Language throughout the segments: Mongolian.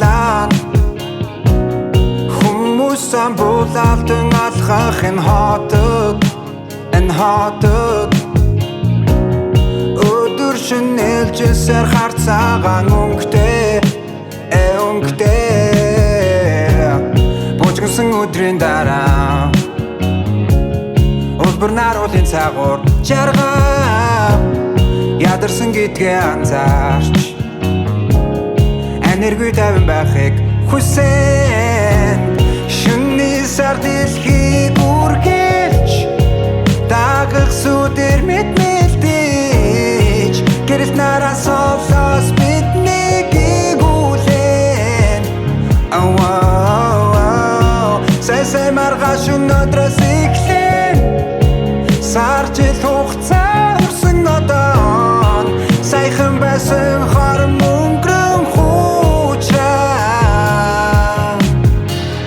байлаа хүмүүс амбуулалтан алхах энэ хотод өдөр шинэлжсээр харцаагаан өнгөтэй бужигсан өдрийн дараа улбар наруулын цагуур жаргал ядарсан гэдгээ анзаарч энерги тавин байхыг хүсэн шөнний сар дэлхийг үргэлж дагах сүдэр мэдмэлдэж гэрэл нараас олоос биднийг игүүлэн сай маргааш өнөөдрөөс эхлэн сар жил хугацаа өрсөн одоо саяхан байсан хором өнгөрөн хуучраа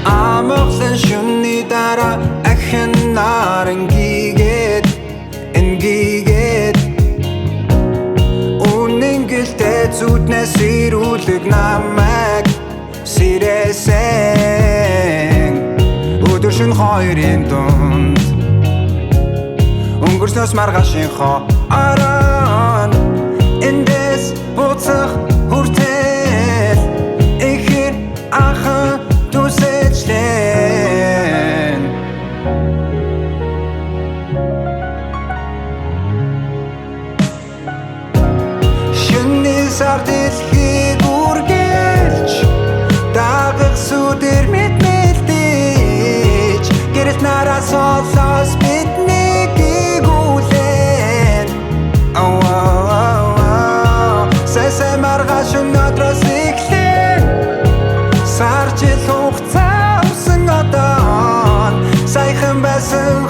амгалан шөнний дараа ахин наран гигээд үнэн гэлтэй зүуднээс ирүүлэг намайг сэрээсэн өдөр шөнө хоёрын дунд өнгөрснөөс маргаашийн орон эндээс буцах хүртэл ихэр анхан түсэжлэн шөнний сар дэлхийг үргэлж дагах сүдэр мэдмэлдэж гэрэл нараас олоос биднийг игүүлэн сай маргааш өнөөдрөөс эхлэн сар жил хугацаа өрсөн одоо саяхан байсан